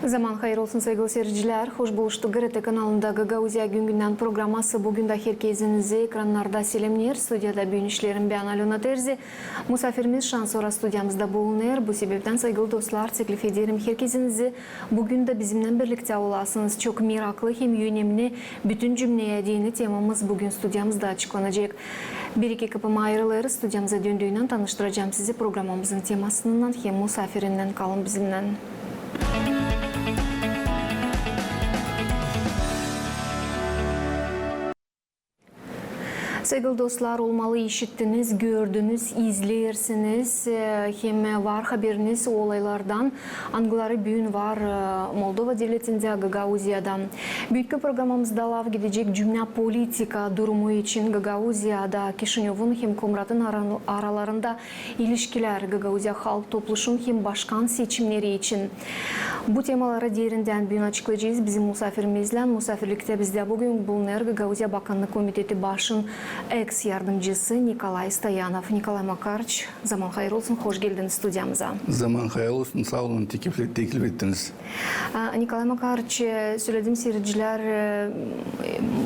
Zaman hayır olsun sevgili seyirciler. Hoş buluştuk. GRT kanalında Gagauzya Gün programması bugün de herkesinizi ekranlarda selamlar. Stüdyada büyün işlerim ben Alona Terzi. Misafirimiz Şansora stüdyamızda bulunur. Bu sebepten sevgili dostlar teklif ederim herkesinizi. Bugün de bizimle birlikte olasınız. Çok meraklı hem önemli bütün cümleye değini temamız bugün stüdyamızda açıklanacak. Bir iki kapıma ayrılır. Stüdyamıza döndüğünden tanıştıracağım sizi programımızın temasından hem misafirinden kalın bizimle. Sevgili dostlar, olmalı işittiniz, gördünüz, izleyersiniz. Hem var haberiniz olaylardan. Angıları büyün var Moldova devletinde, Gagauzya'da. Büyük programımızda lav gidecek cümle politika durumu için Gagauzya'da Kişinyov'un hem Komrat'ın aralarında ilişkiler, Gagauzya halk topluluğun hem başkan seçimleri için. Bu temaları derinden büyün açıklayacağız. Bizim misafirimizle, misafirlikte bizde bugün bulunur Gagauzya Bakanlık Komiteti başın ex yardımcısı Nikolay Stoyanov. Nikolay Makarç, zaman hayır olsun, hoş geldiniz stüdyamıza. Zaman hayır olsun, sağ olun, teklif ettiniz. Nikolay Makarç, söylediğim seyirciler,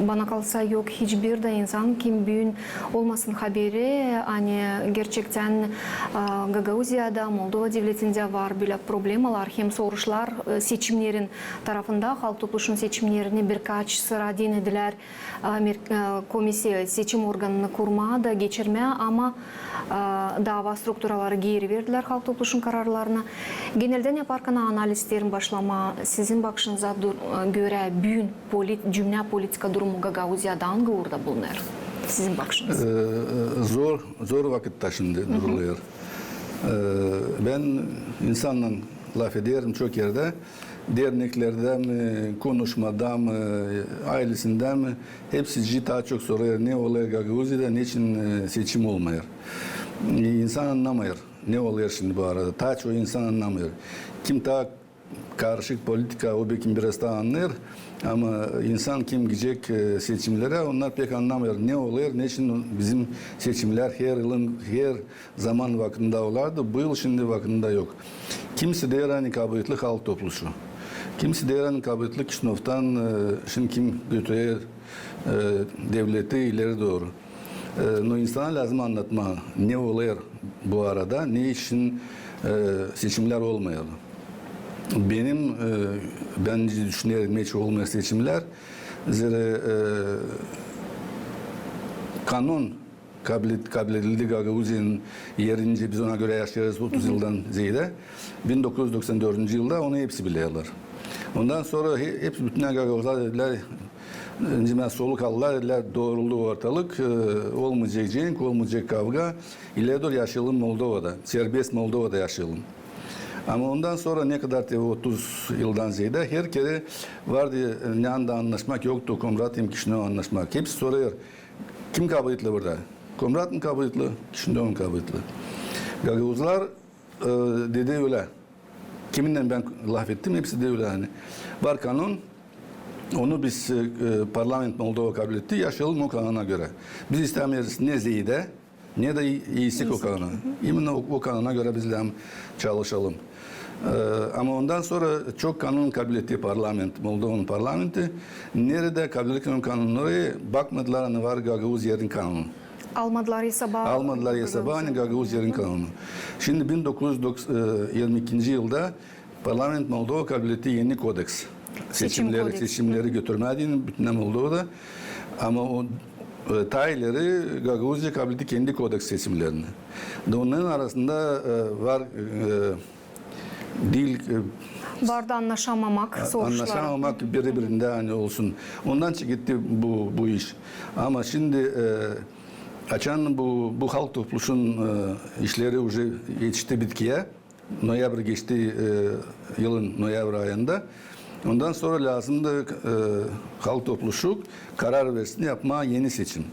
bana kalsa yok hiçbir de insan kim büyün olmasın haberi. Hani gerçekten Gagauzya'da, Moldova devletinde var böyle problemler, hem soruşlar seçimlerin tarafında, halk topluluğunun seçimlerini birkaç sıra denediler. Komisya seçim organını kurmada geçirme ama dava strukturaları geri verdiler halk topluluğunun kararlarına. Genelden yaparken analizlerin başlama sizin bakışınıza göre büyün cümle politika durumu Gagauzya'da hangi orada bulunur? Sizin bakışınız? Zor vakit taşındı duruluyor. Ben insanla laf ederim çok yerde. Derneklerde mi, konuşmada mı, ailesinden mi hepsi daha çok soruyor ne oluyor Gagauzya'da, niçin seçim olmuyor. İnsan anlamıyor ne oluyor şimdi bu arada. Daha çok insan anlamıyor. Kim daha karışık politika o belki biraz daha anlar ama insan kim gidecek seçimlere onlar pek anlamıyor. Ne oluyor, niçin bizim seçimler her yılın her zaman vaktinde olardı. Bu yıl şimdi vaktinde yok. Kimse de yani kabuliyetli halk topluluğu. Kimse de yani kabuliyetli Kişinyov'tan şimdi kim götürüyor devleti ileri doğru. No insana lazım anlatma ne oluyor bu arada, ne için seçimler olmuyor. Benim bence düşünüyorum hiç olmayan seçimler zira kanun kabul edildi Gagauzya'nın yerince biz ona göre yaşıyoruz 30 yıldan ziyade 1994. yılda onu hepsi biliyorlar. Ondan sonra hepsi bütün Gagauzlar dediler Cimel soluk aldılar dediler doğruldu ortalık olmayacak cenk olmayacak kavga ileri doğru yaşayalım Moldova'da serbest Moldova'da yaşayalım. Ama ondan sonra ne kadar 30 yıldan ziyade her kere vardı ne anda anlaşmak yoktu Komrat hem Kişinyov anlaşmak. Hepsi soruyor kim kabul etti burada? Komrat mı kabul etti? Kişinyov mu kabul etti? Gagauzlar dedi öyle. Kiminle ben laf ettim hepsi de öyle hani. Var kanun onu biz parlament Moldova kabul etti yaşayalım o kanuna göre. Biz istemiyoruz ne ziyade ne de iyisi o kanuna. Yemin o kanuna göre bizle çalışalım. Ama ondan sonra çok kanun kabul ettiği parlament, Moldova'nın parlamenti nerede kabul edilen kanunları bakmadılar hani var Gagauzya'nın kanunu. Almadılar hesaba. Almadılar hesaba hani Gagauzya'nın kanunu. Şimdi 1922. yılda parlament Moldova kabul ettiği yeni kodeks. Seçimleri götürmediğini bütün Moldova'da ama o tayları Gagauzya kabul etti kendi kodeks seçimlerini. Onların arasında var dil vardı anlaşamamak, soruşlar. Anlaşamamak birbirinde hani olsun. Ondan gitti bu iş. Ama şimdi açan bu halk topluluğunun işleri уже yetişti bitkiye. Noyabr geçti yılın noyabr ayında. Ondan sonra lazımdı halk topluluğu karar versin yapma yeni seçim.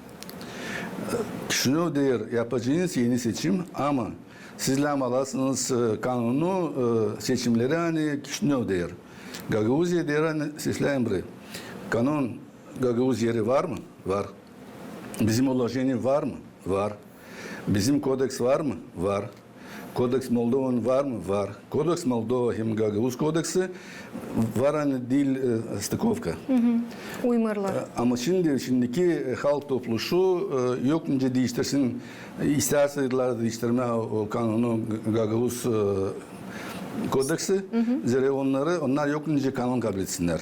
Şunu der yapacağınız yeni seçim ama sizler alasınız kanunu seçimleri hani Kişinyov der. Gagauzya der hani sizler emri. Kanun Gagauzya'yı var mı? Var. Bizim ulaşeni var mı? Var. Bizim kodeks var mı? Var. Kodeks Moldova'nın var mı? Var. Kodeks Moldova hem Gagavuz kodeksi var hani dil stıkovka. Uymurlar. Ama şimdiki halk topluluğu yok önce değiştirsin. İsterse yıllarda değiştirme o kanunu Gagavuz kodeksi. Zira onlar yok önce kanun kabul etsinler.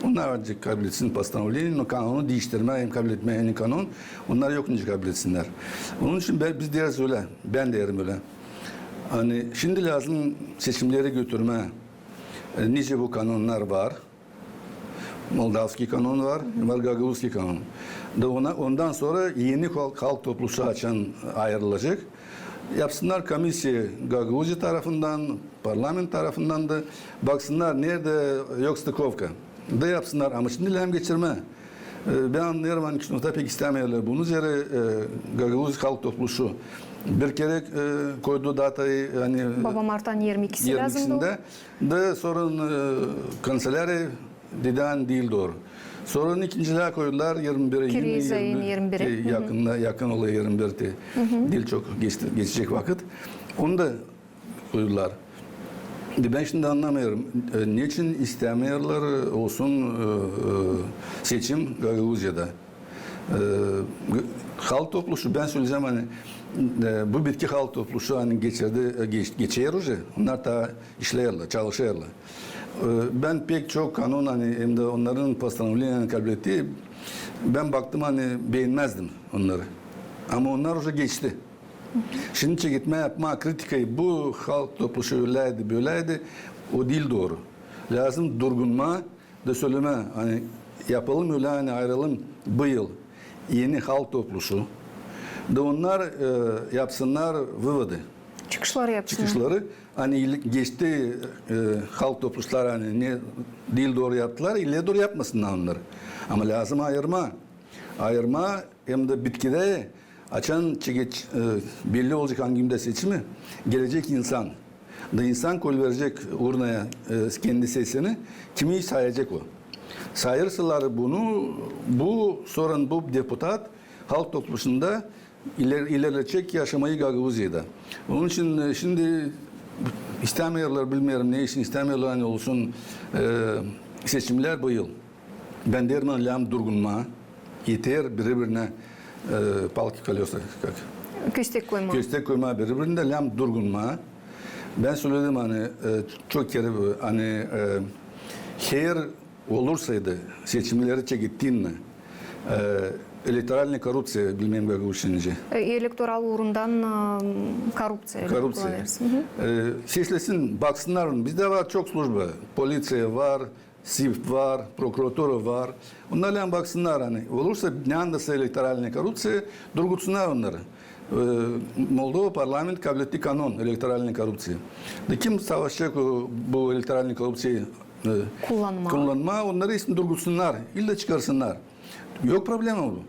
Onlar önce kabul etsin постановление, kanunu değiştirme hem kabul etme hem kanun. Onlar yok önce kabul etsinler. Onun için biz deriz öyle. Ben derim öyle. Hani şimdi lazım seçimleri götürme. Nice bu kanunlar var. Moldavski kanun var, Gagavuzski kanun. Ondan sonra yeni halk topluluğu açan ayrılacak. Yapsınlar komisya Gagavuzya tarafından, parlament tarafından da baksınlar nerede yok stıkovka. Da yapsınlar ama şimdi hem geçirme. Ben anlıyorum hani Kişinot'a pek istemiyorlar. Bunun üzere Gagavuz halk topluluğu bir kere koyduğu datayı hani Baba Mart'tan 22'si lazımdı. Da sorun kanseleri deden değil doğru. Sorun ikinciler koydular 21'e. Kriz ayın 21'i. Yakın oluyor 21'te. Dil çok geçecek vakit. Onu da koydular. Ben şimdi anlamıyorum. Niçin istemiyorlar olsun seçim Gagavuzya'da? Halk topluluğu ben söyleyeceğim hani bu bitki halk topluluğu hani geçiyor уже. Onlar da işliyorlar, çalışıyorlar. Ben pek çok kanun hani hem de onların постановлениelerini kabul ettiği ben baktım hani beğenmezdim onları. Ama onlar уже geçti. Şimdi gitme yapma kritikayı bu halk topluluğu öyleydi böyleydi o değil doğru. Lazım durgunma da söyleme hani yapalım öyle hani ayrılalım bu yıl yeni halk topluluğu da onlar yapsınlar vıvıdı. Çıkışları yapsınlar. Çıkışları hani geçti halk toplulukları hani ne değil doğru yaptılar ille doğru yapmasınlar onları. Ama lazım ayırma hem de bitkide açan çekiç belli olacak hangimde seçimi gelecek insan. Da insan koy verecek urnaya kendi sesini kimi sayacak o. Sayırsalar bunu bu sorun bu deputat halk topluluğunda ilerletecek yaşamayı Gagavuzya'da. Onun için şimdi istemiyorlar bilmiyorum ne için istemiyorlar hani olsun seçimler bu yıl. Ben derim hani durgunma yeter birbirine palki kalıyorsa Köstek koyma. Köstek koyma birbirinde lam durgunma. Ben söyledim hani çok kere hani her olursaydı seçimleri çekittiğinde elektoral korrupsiya bilmem Gagavuzçince. Elektoral uğrundan korrupsiya. Korrupsiya. Seslesin baksınlar bizde var çok slujba. Politsiya var, SİV var, prokuratura var. Onlarla baksınlar hani olursa ne andası elektoral korrupsiya durgutsunlar onları. Moldova parlament kabul etti kanun elektoral korrupsiya. Kim savaşacak bu elektoral korrupsiyayı kullanma onları isim durgutsunlar, illa çıkarsınlar. Yok problem oldu.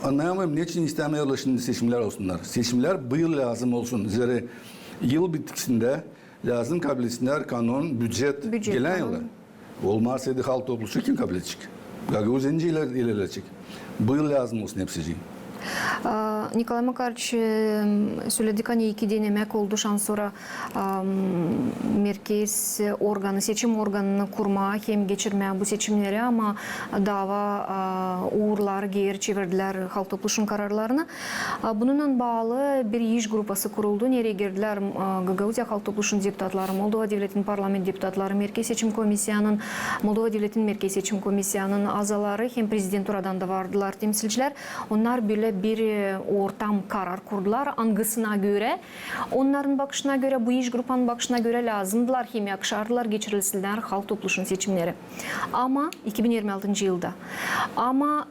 Anlayamıyorum niçin istemiyorlar şimdi seçimler olsunlar. Seçimler bu yıl lazım olsun. Zira yıl bitkisinde lazım kabul etsinler kanun, budjet gelen yıllar. Olmazsaydı halk topluluğu kim kabul edecek? Gagavuzyanca ilerleyecek. Bu yıl lazım olsun hepsi. Nikolay Makarovich söyledik hani 2 denemek oldu sonra merkez organı, seçim organını kurma hem geçirmeye bu seçimleri ama dava uğurlar geri çevirdiler halk topluluğunun kararlarını. Bununla bağlı bir iş grupası kuruldu. Nereye girdiler Gagavuzya halk topluluğunun deputatları, Moldova Devleti'nin parlament deputatları, Merkez Seçim Komissiyanın, Moldova Devleti'nin Merkez Seçim Komissiyanın azaları hem prezidenturadan da vardılar temsilciler. Onlar böyle bir ortam karar kurdular. Angısına göre, onların bakışına göre, bu iş grupanın bakışına göre lazımdılar. Hem yakışardılar, geçirilsinler halk topluluğunun seçimleri. Ama 2026 yılda. Ama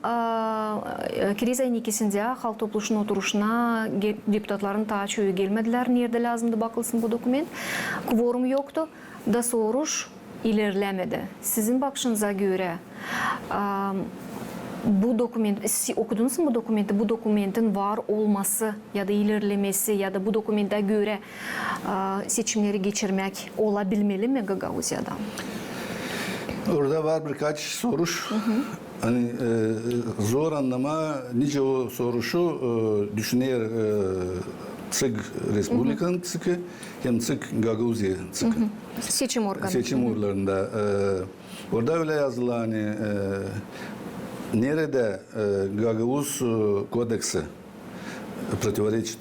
kriz ayın 2'sinde halk topluluğunun oturuşuna deputatların ta çöyü gelmediler. Nerede lazımdı bakılsın bu dokument? Kvorum yoktu. Da soruş ilerlemedi. Sizin bakışınıza göre bu dokument, siz okudunuz mu bu dokumenti? Bu dokumentin var olması ya da ilerlemesi ya da bu dokumenta göre seçimleri geçirmek olabilmeli mi Gagavuzya'da? Orada var birkaç soruş. Hani zor anlama nice o soruşu düşünüyor ЦИК Республикa'nın ЦИК'ı hem ЦИК Gagavuzya ЦИК'ı. Seçim organı. Seçim uğurlarında. Orada öyle yazılı hani nerede Gagavuz kodeksi противоречит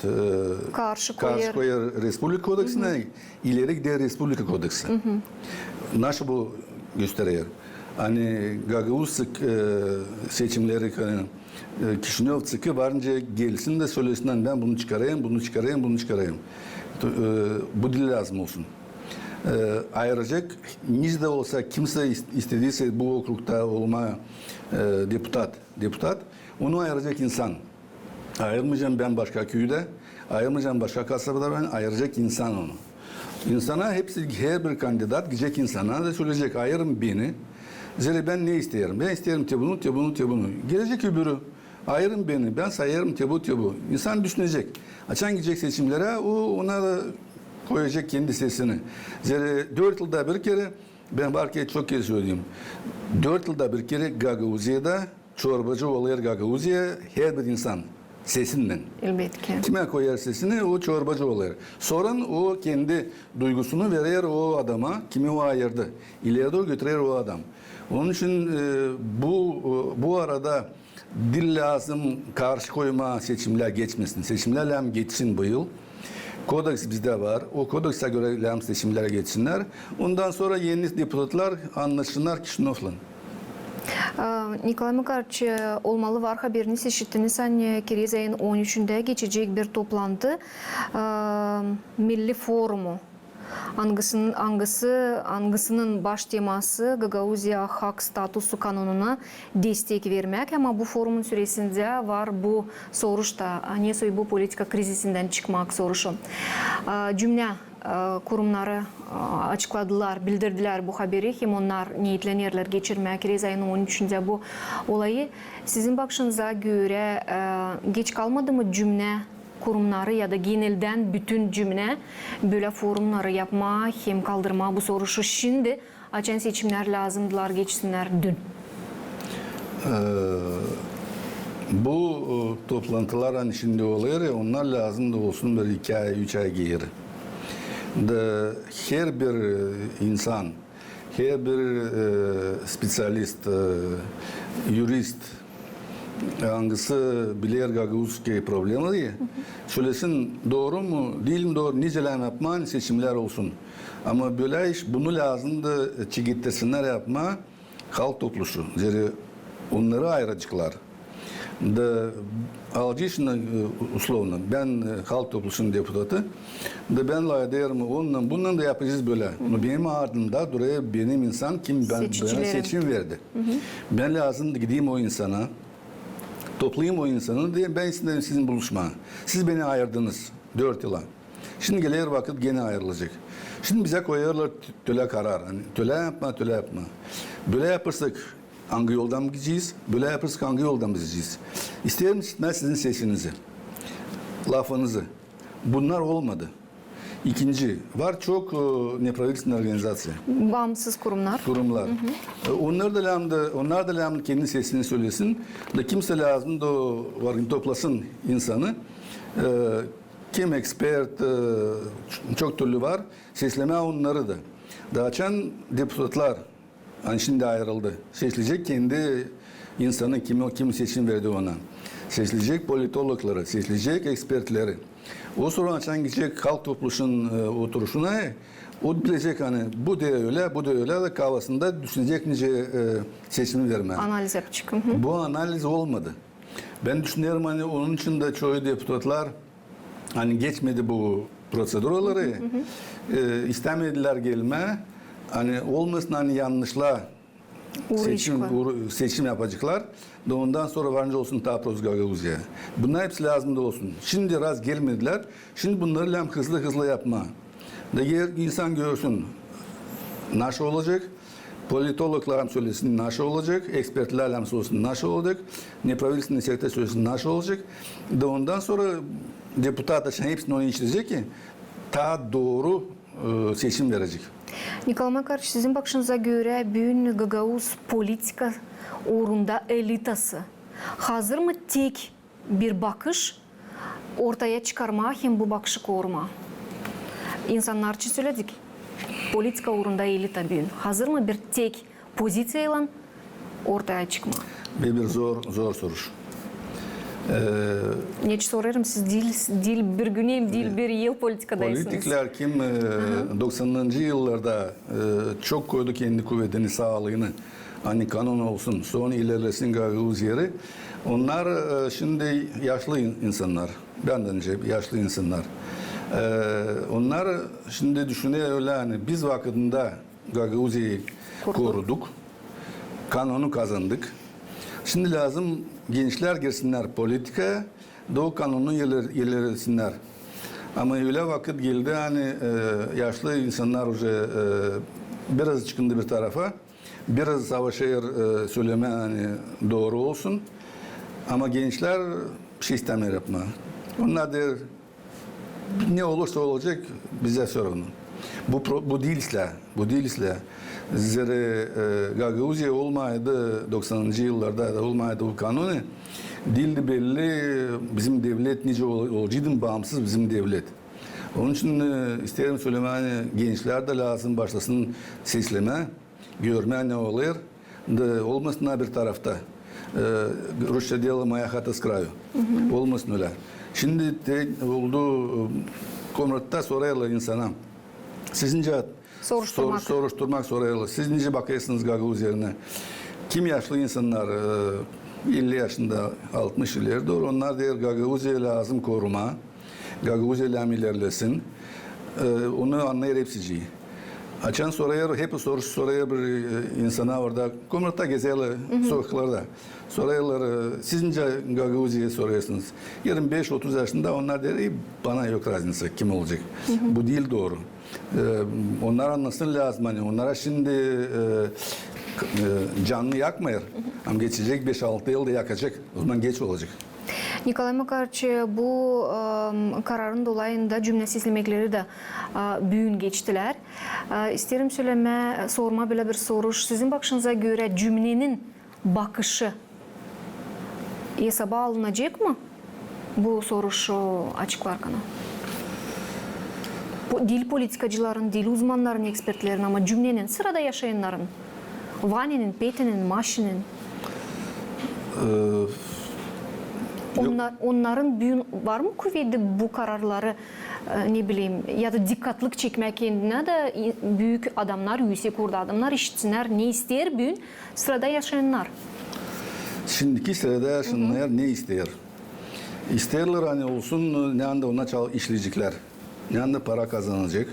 Karşı Karşı koyar. koyar Respublika Kodeksine, ileri gider Respublika Kodeksi. Nasıl bu gösteriyor? Hani Gagavuz seçimleri Kişinev ЦИК'ı varınca gelsin de söylesin ben bunu çıkarayım, bunu çıkarayım, bunu çıkarayım. Bu dil lazım olsun. Ayıracak de olsa kimse istediyse bu okrukta olma deputat onu ayıracak insan. Ayırmayacağım ben başka köyde, ayırmayacağım başka kasabada ben ayıracak insan onu. İnsana hepsi her bir kandidat gidecek insana da söyleyecek ayırın beni. Zira ben ne isterim? Ben isterim bunu. Gelecek öbürü. Ayırın beni. Ben sayarım bu. İnsan düşünecek. Açan gidecek seçimlere ona da koyacak kendi sesini. Zira 4 yılda bir kere ben belki çok kez söyleyeyim. 4 yılda bir kere Gagavuzya'da çorbacı oluyor Gagavuzya her bir insan sesinden. Elbette. Kime koyar sesini o çorbacı oluyor. Sonra o kendi duygusunu verir o adama kimi o ayırdı. İleri doğru götürür o adam. Onun için bu arada dil lazım karşı koyma seçimler geçmesin. Seçimler lazım geçsin bu yıl. Kodeks bizde var. O kodekse göre lazım seçimlere geçsinler. Ondan sonra yeni deputatlar anlaşsınlar Kişinev'le. Nikolay Makarovич, olmalı var haberiniz işittiniz. Hani Kiriz ayın 13'ünde geçecek bir toplantı Milli Forumu. Angısının baş teması Gagavuzya hak statusu kanununa destek vermek ama bu forumun süresinde var bu soruşta bu politika krizisinden çıkmak soruşu. Cümle kurumları açıkladılar, bildirdiler bu haberi. Hem onlar niyetlenirler geçirmek Kiriz ayının 13'ünde bu olayı. Sizin bakışınıza göre geç kalmadı mı cümle kurumları ya da genelden bütün cümle böyle forumları yapma, hem kaldırma bu soruşu şimdi açan seçimler lazımdılar geçsinler dün. Bu toplantılar hani şimdi oluyor ya onlar lazım da olsun bir 2 ay 3 ay geri. Her bir insan, her bir spesyalist, jurist hangisi bilir Gagavuzki problemleri söylesin doğru mu değil mi doğru niceler yapma seçimler olsun. Ama böyle iş bunu lazım da çiğitlesinler yapma halk topluluğu. Zira onları ayıracaklar. Alcışına uslovno ben halk topluluğunun deputatı da ben layderim bundan da yapacağız böyle. Benim ardımda duraya benim insan kim bana seçim verdi. Ben lazım da gideyim o insana toplayayım o insanı diye ben istedim sizin buluşma. Siz beni ayırdınız 4 yıla. Şimdi gelir vakit gene ayrılacak. Şimdi bize koyarlar töle karar. Hani, töle yapma. Böyle yaparsak hangi yoldan mı gideceğiz? Böyle yaparsak hangi yoldan mı gideceğiz? İsterim istemez sizin sesinizi, lafınızı. Bunlar olmadı. İkinci, var çok nepravительsizin organizasyon. Bağımsız kurumlar. Onlar da lazım kendi sesini söylesin. Da kimse lazım da toplasın insanı. Kim ekspert, çok türlü var. Sesleme onları da. Da açan deputatlar, hani şimdi ayrıldı. Seçilecek kendi insanı kim seçim verdi ona. Seçilecek politologları, seçilecek ekspertleri. O sonra açan gidecek halk topluluğunun oturuşuna o bilecek hani bu da öyle de kafasında düşünecek nice seçimi verme. Analiz yapacak. Bu analiz olmadı. Ben düşünüyorum hani onun için de çoğu deputatlar hani geçmedi bu prosedürleri. İstemediler gelme. Hani olmasın hani yanlışla seçim yapacaklar. Da ondan sonra varınca olsun Taproz Gagavuzya. Bunlar hepsi lazım da olsun. Şimdi raz gelmediler. Şimdi bunları hızlı yapma. Da insan görsün. Nasıl olacak? Politologlar söylesin nasıl olacak? Ekspertler söylesin nasıl olacak? Nepravительsizin sekte söylesin nasıl olacak? Da ondan sonra deputat hepsini onu işleyecek ki daha doğru seçim verecek. Nikolay Makarovich, sizin bakışınıza göre bugün Gagavuz politika uğrunda elitası hazır mı tek bir bakış ortaya çıkarma hem bu bakışı koruma. İnsanlar için söyledik. Politika uğrunda eğili tabii. Hazır mı bir tek pozisiyayla ortaya çıkma? Bir zor soruş. Ne sorarım siz dil bir günem, dil bir yıl politikadaysınız. Politikler kim 90'lı yıllarda çok koydu kendi kuvvetini, sağlığını. Hani kanun olsun, sonra ilerlesin Gagavuz yeri. Onlar şimdi yaşlı insanlar. Benden önce yaşlı insanlar. Onlar şimdi düşünüyor öyle hani biz vakitinde Gagavuz'u koruduk. Kanunu kazandık. Şimdi lazım gençler girsinler politikaya, da o kanunu ilerlesinler. Ama öyle vakit geldi hani yaşlı insanlar biraz çıkındı bir tarafa, biraz savaşır söyleme hani doğru olsun. Ama gençler bir şey istemiyor yapma. Onlar der ne olursa olacak bize sorun. Bu değilse. Zira Gagavuzya olmaydı 90'lı yıllarda da olmaydı bu kanunu. Dildi belli bizim devlet nice olacaktı bağımsız bizim devlet. Onun için isterim söyleme hani gençler de lazım başlasın sesleme, görme ne olur. Olmasın bir tarafta. Rusça diyelim моя хата с краю. Olmasın öyle. Şimdi oldu komratta soruyorlar insana. Sizince soruşturmak soruyorlar. Siz nice bakıyorsunuz Gagavuz yerine? Kim yaşlı insanlar 50 yaşında 60 ileri doğru onlar diyor Gagavuzya lazım koruma. Gagavuzya ilerlesin. Onu anlayır hepsici. Açan soruyor, hep soruyor bir insana orada. Komratta geziyorlar sokaklarda. Soruyorlar, sizince Gagavuzya'ya soruyorsunuz. 25-30 yaşında onlar der, bana yok razınsa kim olacak? Bu değil doğru. Onlar anlasın lazım. Hani onlara şimdi canlı yakmayır. Ama geçecek 5-6 yılda yakacak. O zaman geç olacak. Nikolay Makarovich, bu kararın dolayında cümle seslemekleri de büyün geçtiler. İsterim sorma bile bir soruş. Sizin bakışınıza göre cümlenin bakışı hesaba alınacak mı? Bu soruş açıklarken. Dil politikacıların, dil uzmanların, ekspertlerin ama cümlenin, sırada yaşayanların, Vani'nin, Petin'in, Maşin'in onların büyün var mı kuvveti bu kararları ne bileyim ya da dikkatlik çekmek kendine de büyük adamlar, yüksek orada adamlar işitsinler ne ister büyün sırada yaşayanlar. Şimdiki sırada yaşayanlar ne ister? İsterler hani olsun ne anda ona işleyecekler. Ne anda para kazanacak.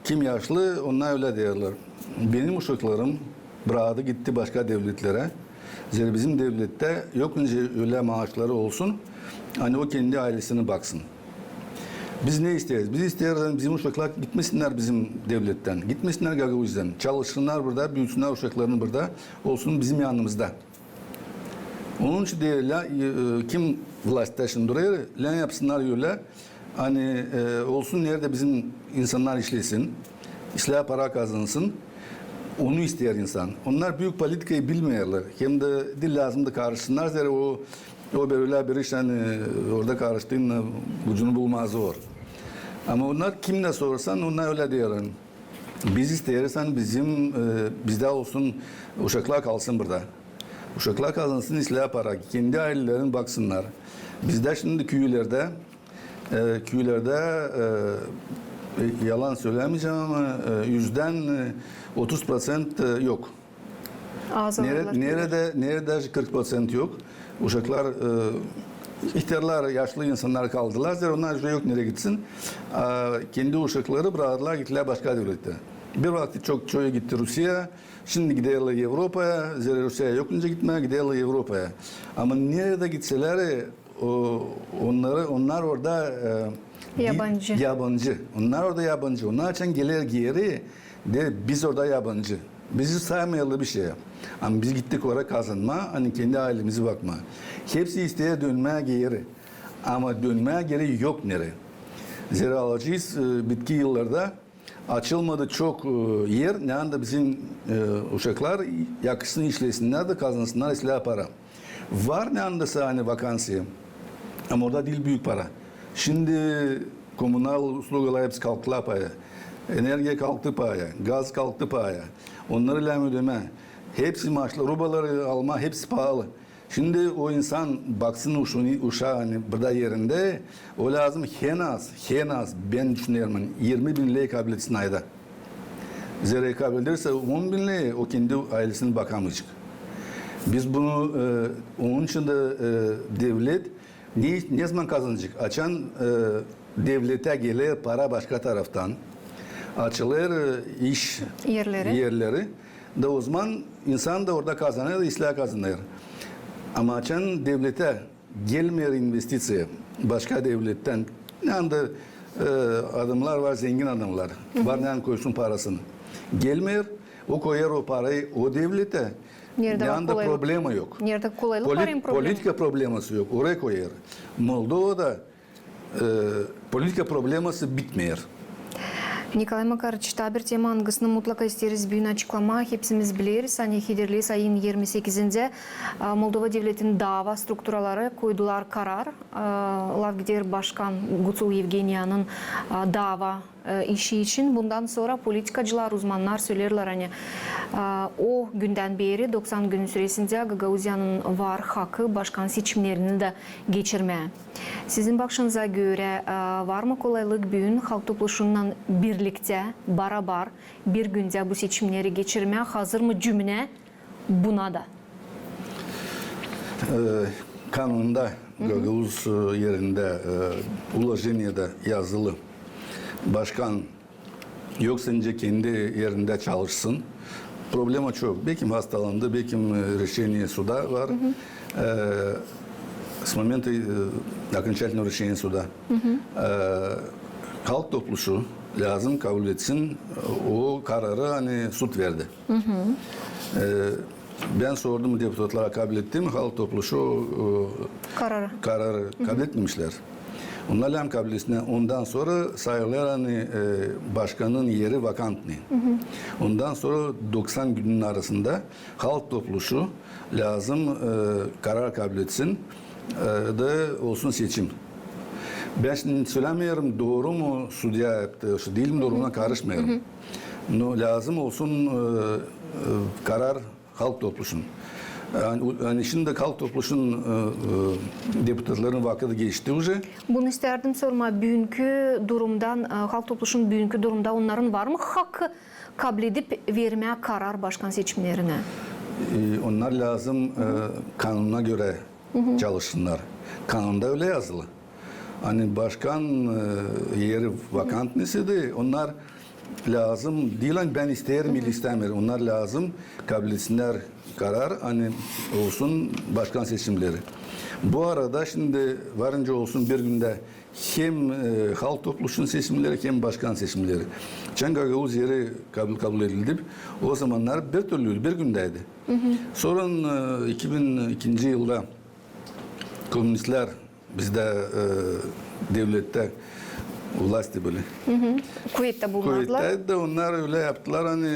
Kim yaşlı onlar öyle derler. Benim uşaklarım bıraktı gitti başka devletlere. Zira bizim devlette yok önce öyle maaşları olsun. Hani o kendi ailesine baksın. Biz ne isteriz? Biz isteriz bizim uşaklar gitmesinler bizim devletten. Gitmesinler Gagavuz'dan. Çalışsınlar burada, büyütsünler uşaklarını burada. Olsun bizim yanımızda. Onun için de kim vlasttaşın duruyor? Lan yapsınlar öyle. Hani olsun nerede bizim insanlar işlesin. İşler para kazansın. Onu isteyen insan. Onlar büyük politikayı bilmiyorlar. Hem de dil lazım da karışsınlar. Zira o böyle bir iş hani orada karıştığında ucunu bulmaz zor. Ama onlar kimle sorsan onlar öyle diyorlar. Biz istersen bizde olsun uşaklar kalsın burada. Uşaklar kazansın islah para. Kendi ailelerin baksınlar. Bizde şimdi köylerde yalan söylemeyeceğim ama %30% yok. Nerede 40% yok. Uşaklar, ihtiyarlar, yaşlı insanlar kaldılar. Zira onlar yok nereye gitsin. Kendi uşakları bıraktılar gittiler başka devlette. Bir vakti çok çoğu gitti Rusya'ya. Şimdi gidiyorlar Avrupa'ya. Zira Rusya'ya yok önce gitmeye gidiyorlar Avrupa'ya. Ama nerede gitseler onlar orada yabancı. Onlar orada yabancı. Onlar için gelir geri de biz orada yabancı. Bizi saymayalı bir şey. Ama biz gittik oraya kazanma, hani kendi ailemize bakma. Hepsi isteye dönmeye geri. Ama dönmeye geri yok nereye. Zira alacağız bitki yıllarda açılmadı çok yer. Ne anda bizim uşaklar yakısını işlesinler de kazansınlar silah para. Var ne andasa hani vakansiye. Ama orada değil büyük para. Şimdi komünal uslugalar hepsi kalktı paya. Enerji kalktı paya. Gaz kalktı paya. Onları ile ödeme. Hepsi maaşlı. Rubaları alma hepsi pahalı. Şimdi o insan baksın uşağı hani burada yerinde o lazım en az ben düşünüyorum 20 bin liraya kabul etsin ayda. Zerre kabul ederse 10 bin liraya o kendi ailesine bakamayacak. Biz bunu onun için de devlet ne zaman kazanacak? Açan devlete gelir para başka taraftan. Açılır iş yerleri. De o zaman insan da orada kazanır, işler kazanır. Ama açan devlete gelmeyen investisiye başka devletten ne anda adamlar var, zengin adamlar. Var ne koysun parasını. Gelmiyor, o koyar o parayı o devlete. Ne anda problemi yok. Nerede kolaylık var problemi? Politika probleması yok, oraya koyar. Moldova'da politika probleması bitmiyor. Николай Макарович, табір тема аңғысыны мұтлақа істеріз бүйін açıklama hepsimiz biliriz. Hani Hidirlis ayın 28'inde Moldova devletinin dava strukturaları koydular karar. Lavgider Başkan Gutul Evgeniya'nın dava işi için. Bundan sonra politikacılar, uzmanlar söylerler hani o günden beri 90 gün süresinde Gagauzyan'ın var hakkı başkan seçimlerini de geçirmeye. Sizin bakışınıza göre var mı kolaylık bugün halk topluluğundan birlikte, beraber bir günde bu seçimleri geçirmeye hazır mı cümle buna da? Kanunda Gagauz yerinde ulaşımda yazılı başkan yoksa önce kendi yerinde çalışsın. Problema çok. Belki hastalandı, belki решение суда var. С момента окончательного решения суда. Halk topluluğu lazım kabul etsin. O kararı hani süt verdi. Ben sordum deputatlara kabul etti mi? Halk topluluğu kararı kabul etmemişler. Onlarla hem kabul etsinler. Ondan sonra sayılır hani başkanın yeri vakant ne? Ondan sonra 90 günün arasında halk topluluğu lazım karar kabul etsin da olsun seçim. Ben şimdi söylemiyorum doğru mu sudya yaptı, değil mi doğruna karışmıyorum. No, lazım olsun karar halk topluluğunun. Yani şimdi halk topluluğunun deputatların vakti geçti уже. Bunu isterdim sorma. Bugünkü durumdan, halk topluluğunun bugünkü durumda onların var mı hakkı kabul edip vermeye karar başkan seçimlerine? Onlar lazım kanuna göre çalışsınlar. Kanunda öyle yazılı. Hani başkan yeri vakant nesiydi? Onlar lazım değil, ben isterim ili istemiyorum. Onlar lazım kabul etsinler karar hani olsun başkan seçimleri. Bu arada şimdi varınca olsun bir günde hem halk topluluğunun seçimleri hem başkan seçimleri. Gagauz yeri kabul edildi. O zamanlar bir türlü bir gündeydi. Sonra 2002 yılda komünistler bizde devlette ulaştı böyle. Kuvvet'te bulundular. Kuvvet'te de onlar öyle yaptılar hani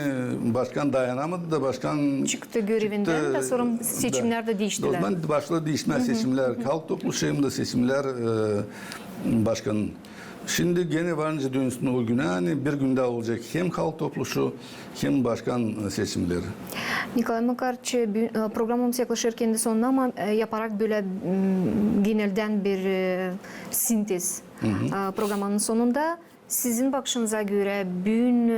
başkan dayanamadı da başkan çıktı görevinden de sonra seçimlerde değiştiler. O zaman başladı değişme seçimler. Halk topluluğu şeyimde seçimler başkanın. Şimdi gene varınca dönsün o güne hani bir günde olacak hem halk topluluğu hem başkan seçimleri. Nikolay Makariç, programımız yaklaşırken de sonuna ama yaparak böyle genelden bir sintez programının sonunda sizin bakışınıza göre bugün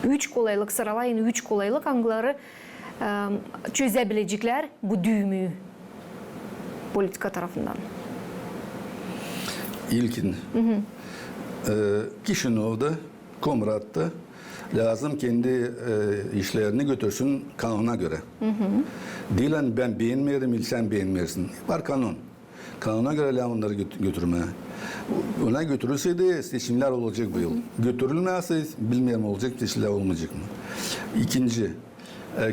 3 kolaylık sıralayın, 3 kolaylık hangileri çözebilecekler bu düğümü politika tarafından? İlkin Kişinov'da, Komrat'ta lazım kendi işlerini götürsün kanuna göre. Dilen ben beğenmiyorum, ilsen beğenmiyorsun. Var kanun. Kanuna göre lazım onları götürmeye. Ona götürülseydi seçimler olacak bu yıl. Götürülmezse bilmiyorum olacak, seçimler olmayacak mı? İkinci,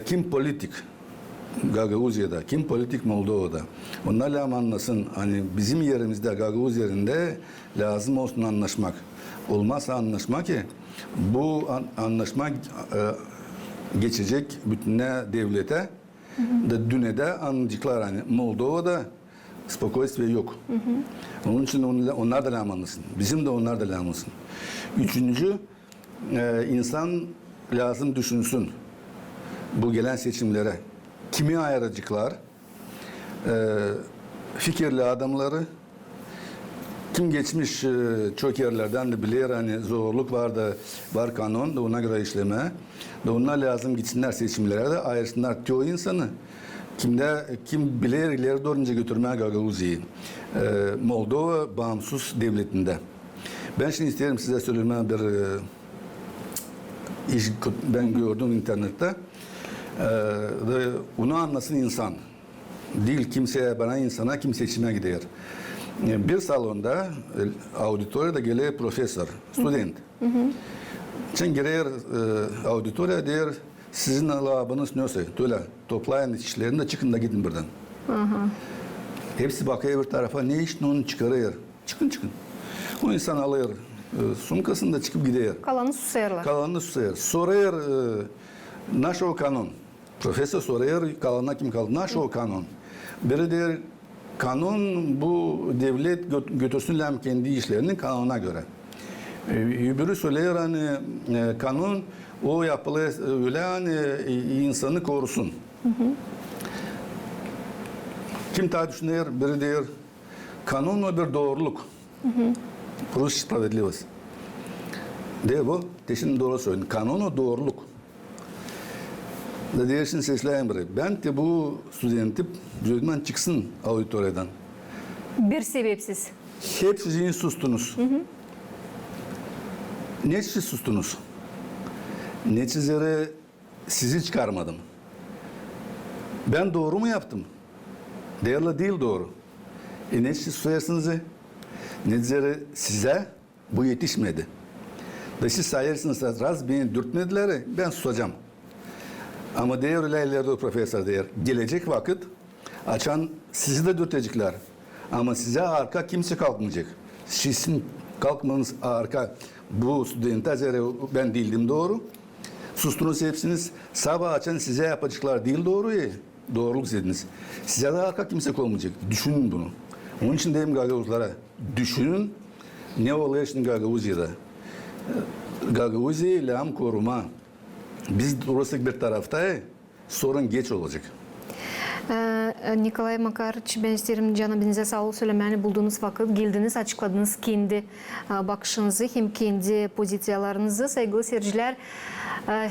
kim politik? Gagauzya'da, kim politik Moldova'da. Onlarla anlasın, hani bizim yerimizde, Gagauz yerinde lazım olsun anlaşmak. Olmazsa anlaşma ki bu anlaşma geçecek bütün devlete de düne de anlayacaklar hani Moldova'da spokojствия yok. Onun için onlar da lağmanlısın. Bizim de onlar da lağmanlısın. Üçüncü, insan lazım düşünsün bu gelen seçimlere. Kimi ayıracaklar? Fikirli adamları, kim geçmiş çok yerlerden de bilir, hani zorluk var da var kanun da ona göre işleme. Da onlar lazım gitsinler seçimlere de ayırsınlar çoğu insanı. Kim bilir ileri doğru götürmeye Gagavuzya'yı. Moldova bağımsız devletinde. Ben şimdi isterim size söyleme bir iş ben gördüm internette. Onu anlasın insan. Değil kimseye, bana insana kim seçime gider. Bir salonda auditoriyada geliyor profesör, student. Sen girer auditoriya der, sizin alabınız neyse, öyle toplayın işlerini de çıkın da gidin buradan. Hepsi bakıyor bir tarafa, ne iş onu çıkarıyor. Çıkın. O insan alıyor, sumkasını da çıkıp gidiyor. Kalanı susayırlar. Kalanını susayır. Soruyor, naşo kanun. Profesör soruyor, kalana kim kaldı? Naşo kanun. Biri der, kanun bu devlet götürsün kendi işlerinin kanuna göre. Öbürü söylüyor hani kanun o yapılı öyle hani insanı korusun. Kim daha düşünüyor? Biri diyor kanun o bir doğruluk. Rus sправедливость. De bu, teşin doğru söyleyin. Kanun o doğruluk. Da diyorsun sesleyen biri. Ben de bu studenti gözümden çıksın auditoriyadan. Bir sebepsiz. Hep sizin sustunuz. Ne siz sustunuz? Neticede sizi çıkarmadım. Ben doğru mu yaptım? Değerli değil doğru. Ne siz susarsınız? Neticede size bu yetişmedi. Da siz sayırsınız, raz beni dürtmediler, ben susacağım. Ama diğer ileride profesör diyor, gelecek vakit açan sizi de dürtecekler. Ama size arka kimse kalkmayacak. Sizin kalkmanız arka bu studentazere ben değildim doğru. Sustunuz hepsiniz. Sabah açan size yapacaklar değil doğru ya. Doğruluk dediniz. Size de arka kimse olmayacak. Düşünün bunu. Onun için diyeyim Gagavuzlara. Düşünün ne oluyor şimdi Gagavuzya'da. Gagavuzya'yı lağım koruma. Biz durursak bir tarafta sorun geç olacak. Nikolay Makarovich, ben isterim canabinize sağ ol söylemeni bulduğunuz vakit geldiniz, açıkladınız kendi bakışınızı hem kendi pozisiyalarınızı. Saygılı seyirciler,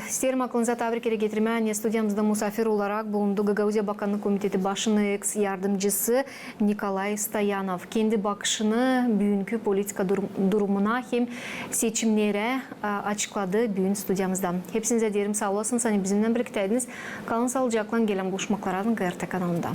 isterim aklınıza tabrik getirmeye stüdyamızda misafir olarak bulundu Gagavuzya Bakanlık Komiteti Başı'nın ex yardımcısı Nikolay Stoyanov. Kendi bakışını bugünkü politika durumuna hem seçimlere açıkladı bugün stüdyamızda. Hepsinize diyelim sağ olasınız. Hani bizimle birlikteydiniz. Kalın sağlıcakla gelen buluşmaklara GRT kanalında.